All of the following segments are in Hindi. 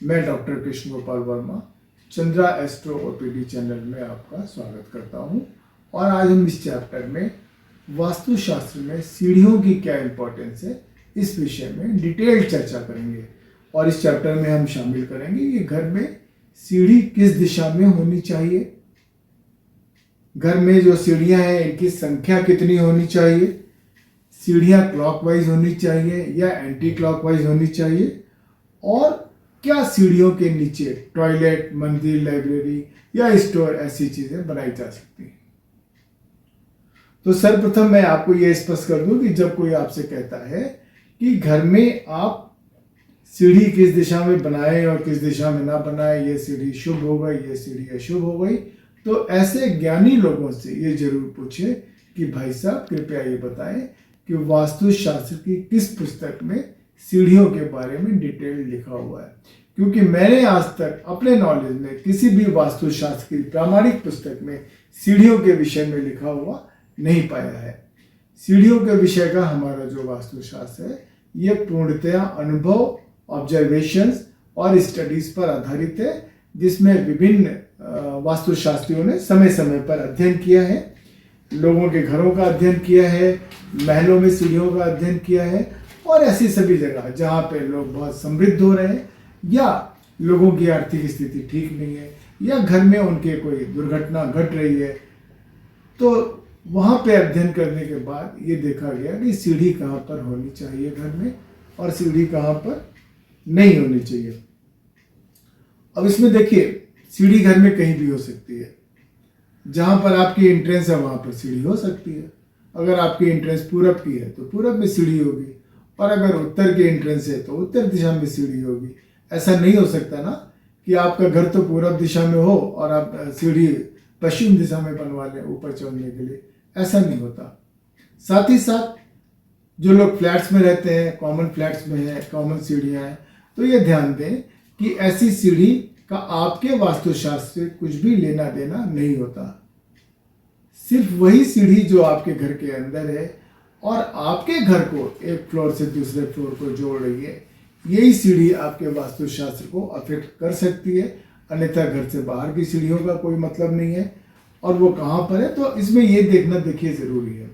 मैं doctor Krishna Gopal Verma Chandra astro OPD channel में आपका स्वागत करता हूं। और आज हम इस चैप्टर में वास्तुशास्त्र में सीढ़ियों की क्या इम्पोर्टेंस है इस विषय में डिटेल चर्चा करेंगे। और इस चैप्टर में हम शामिल करेंगे कि घर में सीढ़ी किस दिशा में होनी चाहिए, घर में जो सीढ़ियां हैं इनकी संख्या कितनी होनी चाहिए, सीढ़ियां क्लॉकवाइज होनी चाहिए या एंटी क्लॉकवाइज होनी चाहिए, और क्या सीढ़ियों के नीचे टॉयलेट, मंदिर, लाइब्रेरी या स्टोर ऐसी चीजें बनाई जा सकती हैं। तो सर्वप्रथम मैं आपको यह स्पष्ट कर दूं कि जब कोई आपसे कहता है कि घर में आप सीढ़ी किस दिशा में बनाएं और किस दिशा में ना बनाएं, ये सीढ़ी शुभ हो गई, ये सीढ़ी अशुभ हो गई, तो ऐसे ज्ञानी लोगों से ये जरूर पूछे कि भाई साहब कृपया ये बताएं कि वास्तुशास्त्र की किस पुस्तक में सीढ़ियों के बारे में डिटेल लिखा हुआ है। क्योंकि मैंने आज तक अपने नॉलेज में किसी भी वास्तुशास्त्र की प्रामाणिक पुस्तक में सीढ़ियों के विषय में लिखा हुआ नहीं पाया है। सीढ़ियों के विषय का हमारा जो वास्तुशास्त्र है ये पूर्णतया अनुभव, ऑब्जर्वेशंस और स्टडीज पर आधारित है, जिसमें विभिन्न वास्तुशास्त्रियों ने समय समय पर अध्ययन किया है, लोगों के घरों का अध्ययन किया है, महलों में सीढ़ियों का अध्ययन किया है, और ऐसी सभी जगह जहाँ पे लोग बहुत समृद्ध हो रहे हैं या लोगों की आर्थिक स्थिति ठीक नहीं है या घर में उनके कोई दुर्घटना घट रही है, तो वहाँ पे अध्ययन करने के बाद ये देखा गया कि सीढ़ी कहाँ पर होनी चाहिए घर में और सीढ़ी कहाँ पर नहीं होनी चाहिए। अब इसमें देखिए, सीढ़ी घर में कहीं भी हो सकती है। जहाँ पर आपकी एंट्रेंस है वहाँ पर सीढ़ी हो सकती है। अगर आपकी एंट्रेंस पूरब की है तो पूरब में सीढ़ी होगी, और अगर उत्तर की एंट्रेंस है तो उत्तर दिशा में सीढ़ी होगी। ऐसा नहीं हो सकता ना कि आपका घर तो पूरब दिशा में हो और आप सीढ़ी पश्चिम दिशा में बनवा लें ऊपर चढ़ने के लिए, ऐसा नहीं होता। साथ ही साथ जो लोग फ्लैट्स में रहते हैं, कॉमन फ्लैट्स में है, कॉमन सीढ़ियाँ हैं, तो ये ध्यान दें कि ऐसी सीढ़ी का आपके वास्तुशास्त्र से कुछ भी लेना देना नहीं होता। सिर्फ वही सीढ़ी जो आपके घर के अंदर है और आपके घर को एक फ्लोर से दूसरे फ्लोर को जोड़ रही है, यही सीढ़ी आपके वास्तुशास्त्र को अफेक्ट कर सकती है। अन्यथा घर से बाहर की सीढ़ियों का कोई मतलब नहीं है। और वो कहाँ पर है, तो इसमें ये देखना देखिए ज़रूरी है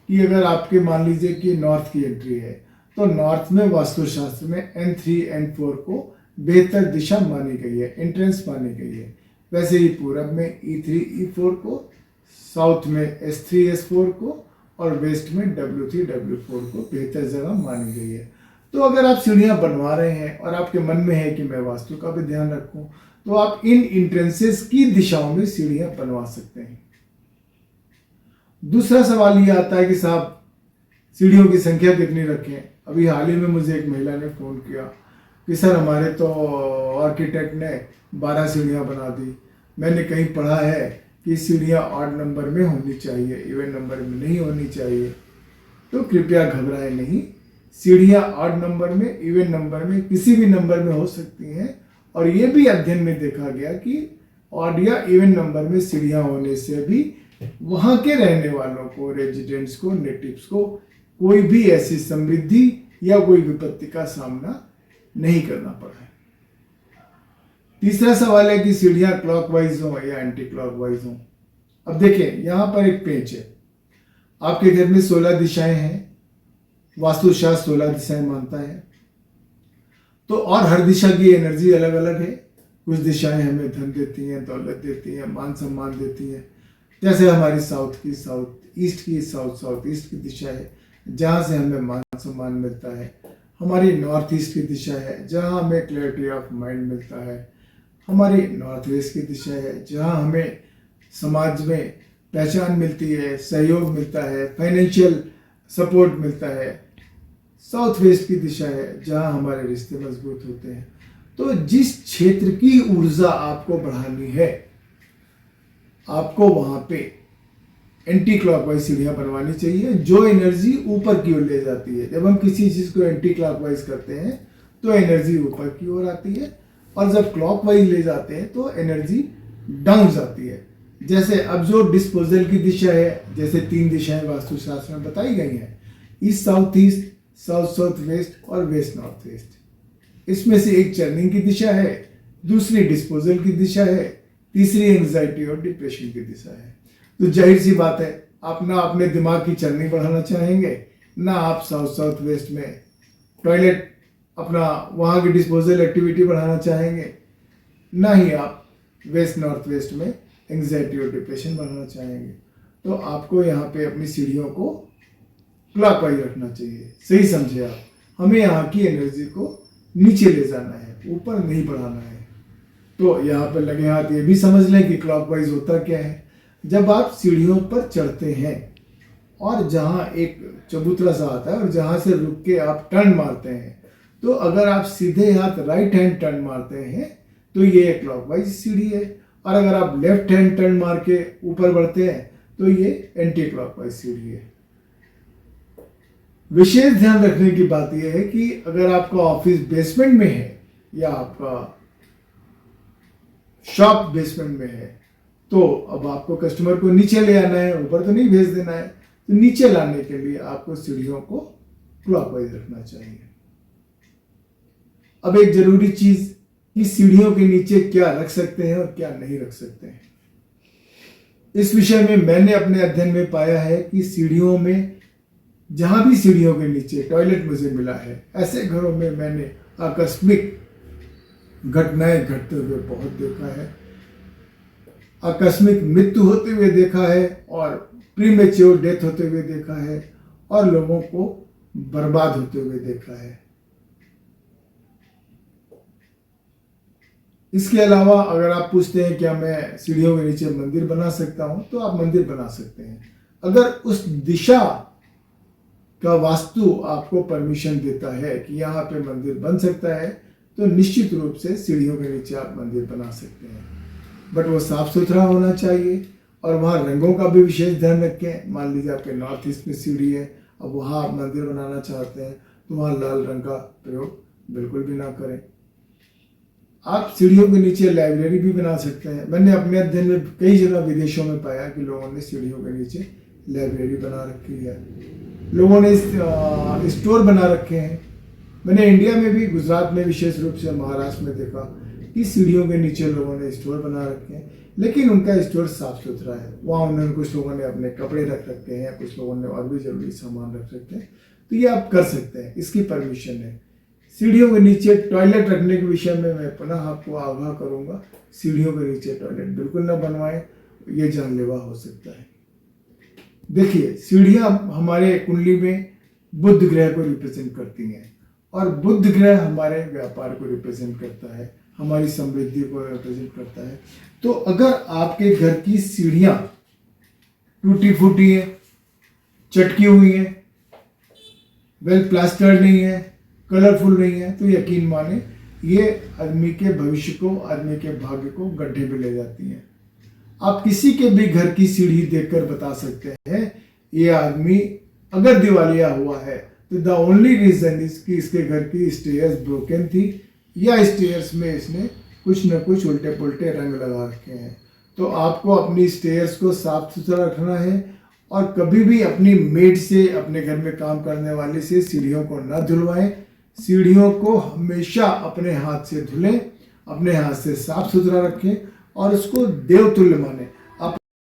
कि अगर आपके मान लीजिए कि नॉर्थ की एंट्री है, तो नॉर्थ में वास्तुशास्त्र में N3 N4 को बेहतर दिशा मानी गई है, एंट्रेंस मानी गई है। वैसे ही पूरब में E3 E4 को, साउथ में S3 S4 को, और वेस्ट में W3 W4 को बेहतर जगह मानी गई है। तो अगर आप सीढ़ियाँ बनवा रहे हैं और आपके मन में है कि मैं वास्तु का भी ध्यान रखूं, तो आप इन इंट्रेंसेस की दिशाओं में सीढ़ियाँ बनवा सकते हैं। दूसरा सवाल ये आता है कि साहब सीढ़ियों की संख्या कितनी रखें। अभी हाल ही में मुझे एक महिला ने फ़ोन किया कि सर हमारे तो आर्किटेक्ट ने 12 सीढ़ियाँ बना दी। मैंने कहीं पढ़ा है कि सीढ़ियाँ ऑड नंबर में होनी चाहिए, इवन नंबर में नहीं होनी चाहिए। तो कृपया घबराएं नहीं, सीढ़ियाँ ऑड नंबर में, इवन नंबर में, किसी भी नंबर में हो सकती हैं। और ये भी अध्ययन में देखा गया कि ऑड या इवन नंबर में सीढ़ियाँ होने से भी वहाँ के रहने वालों को, रेजिडेंट्स को, नेटिव्स को कोई भी ऐसी समृद्धि या कोई विपत्ति का सामना नहीं करना पड़ा है। तीसरा सवाल है कि सीढ़ियाँ क्लॉकवाइज हो या एंटी क्लॉकवाइज हो। अब देखिए, यहाँ पर एक पेंच है। आपके घर में 16 दिशाएं हैं, वास्तुशास्त्र 16 दिशाएं मानता है। तो और हर दिशा की एनर्जी अलग अलग है। कुछ दिशाएं हमें धन देती हैं, दौलत देती हैं, मान सम्मान देती हैं। जैसे हमारी साउथ ईस्ट की साउथ ईस्ट की दिशा है जहाँ से हमें मान सम्मान मिलता है। हमारी नॉर्थ ईस्ट की दिशा है जहाँ हमें क्लैरिटी ऑफ माइंड मिलता है। हमारी नॉर्थ वेस्ट की दिशा है जहाँ हमें समाज में पहचान मिलती है, सहयोग मिलता है, फाइनेंशियल सपोर्ट मिलता है। साउथ वेस्ट की दिशा है जहाँ हमारे रिश्ते मजबूत होते हैं। तो जिस क्षेत्र की ऊर्जा आपको बढ़ानी है, आपको वहाँ पे एंटी क्लॉकवाइज सीढ़ियाँ बनवानी चाहिए, जो एनर्जी ऊपर की ओर ले जाती है। जब हम किसी चीज़ को एंटी क्लॉकवाइज करते हैं तो एनर्जी ऊपर की ओर आती है, और जब क्लॉकवाइज ले जाते हैं तो एनर्जी डाउन जाती है। जैसे अब जो डिस्पोजल की दिशा है, जैसे 3 दिशाएं वास्तुशास्त्र में बताई गई हैं, east south east, south south west और वेस्ट नॉर्थ वेस्ट। इसमें से एक चर्निंग की दिशा है, दूसरी डिस्पोजल की दिशा है, तीसरी एंजाइटी और डिप्रेशन की दिशा है। तो जाहिर सी बात है, आप ना अपने दिमाग की चर्निंग बढ़ाना चाहेंगे, ना आप साउथ साउथ वेस्ट में टॉयलेट अपना वहाँ की डिस्पोजल एक्टिविटी बढ़ाना चाहेंगे, ना ही आप वेस्ट नॉर्थ वेस्ट में एंजाइटी और डिप्रेशन बढ़ाना चाहेंगे। तो आपको यहाँ पे अपनी सीढ़ियों को क्लॉकवाइज रखना चाहिए। सही समझे आप, हमें यहाँ की एनर्जी को नीचे ले जाना है, ऊपर नहीं बढ़ाना है। तो यहाँ पर लगे हाथ ये भी समझ लें कि क्लॉकवाइज होता क्या है। जब आप सीढ़ियों पर चढ़ते हैं और जहाँ एक चबूतरा सा आता है और जहाँ से रुक के आप टर्न मारते हैं, तो अगर आप सीधे हाथ राइट हैंड टर्न मारते हैं तो ये एक क्लॉकवाइज सीढ़ी है, और अगर आप लेफ्ट हैंड टर्न मार के ऊपर बढ़ते हैं तो ये एंटी क्लॉकवाइज सीढ़ी है। विशेष ध्यान रखने की बात यह है कि अगर आपका ऑफिस बेसमेंट में है या आपका शॉप बेसमेंट में है, तो अब आपको कस्टमर को नीचे ले आना है, ऊपर तो नहीं भेज देना है। तो नीचे लाने के लिए आपको सीढ़ियों को क्लॉकवाइज रखना चाहिए। अब एक जरूरी चीज कि सीढ़ियों के नीचे क्या रख सकते हैं और क्या नहीं रख सकते हैं। इस विषय में मैंने अपने अध्ययन में पाया है कि सीढ़ियों में, जहां भी सीढ़ियों के नीचे टॉयलेट मुझे मिला है, ऐसे घरों में मैंने आकस्मिक घटनाएं घटते हुए बहुत देखा है, आकस्मिक मृत्यु होते हुए देखा है, और प्रीमेच्योर डेथ होते हुए देखा है, और लोगों को बर्बाद होते हुए देखा है। इसके अलावा अगर आप पूछते हैं क्या मैं सीढ़ियों के नीचे मंदिर बना सकता हूं, तो आप मंदिर बना सकते हैं। अगर उस दिशा का वास्तु आपको परमिशन देता है कि यहाँ पे मंदिर बन सकता है, तो निश्चित रूप से सीढ़ियों के नीचे आप मंदिर बना सकते हैं। बट वो साफ सुथरा होना चाहिए, और वहाँ रंगों का भी विशेष ध्यान रखें। मान लीजिए आपके नॉर्थ ईस्ट में सीढ़ी है, अब वहाँ आप मंदिर बनाना चाहते हैं, तो वहाँ लाल रंग का प्रयोग बिल्कुल भी ना करें। आप सीढ़ियों के नीचे लाइब्रेरी भी बना सकते हैं। मैंने अपने अध्ययन में कई जगह विदेशों में पाया कि लोगों ने सीढ़ियों के नीचे लाइब्रेरी बना रखी है, लोगों ने स्टोर बना रखे हैं। मैंने इंडिया में भी, गुजरात में विशेष रूप से, महाराष्ट्र में देखा कि सीढ़ियों के नीचे लोगों ने स्टोर बना रखे हैं, लेकिन उनका स्टोर साफ सुथरा है। वहाँ उन्होंने, कुछ लोगों ने अपने कपड़े रख रखे हैं, कुछ लोगों ने और भी जरूरी सामान रख रखे हैं। तो ये आप कर सकते हैं, इसकी परमिशन है। सीढ़ियों के नीचे टॉयलेट रखने के विषय में मैं पुनः आपको आगाह करूंगा, सीढ़ियों के नीचे टॉयलेट बिल्कुल न बनवाएं, ये जानलेवा हो सकता है। देखिए, सीढ़ियां हमारे कुंडली में बुध ग्रह को रिप्रेजेंट करती हैं, और बुध ग्रह हमारे व्यापार को रिप्रेजेंट करता है, हमारी समृद्धि को रिप्रेजेंट करता है। तो अगर आपके घर की सीढ़ियां टूटी फूटी है, चटकी हुई है, वेल प्लास्टर्ड नहीं है, कलरफुल नहीं है, तो यकीन माने ये आदमी के भविष्य को, आदमी के भाग्य को गड्ढे में ले जाती हैं। आप किसी के भी घर की सीढ़ी देखकर बता सकते हैं ये आदमी अगर दिवालिया हुआ है, तो द ओनली रीजन इज कि इसके घर की स्टेयर्स ब्रोकन थी, या स्टेयर्स में इसने कुछ न कुछ उल्टे पुल्टे रंग लगा रखे हैं। तो आपको अपनी स्टेयर्स को साफ सुथरा रखना है, और कभी भी अपनी मेड से, अपने घर में काम करने वाले से सीढ़ियों को न धुलवाएं। सीढ़ियों को हमेशा अपने हाथ से धुलें, अपने हाथ से साफ सुथरा रखें, और उसको देवतुल्य माने।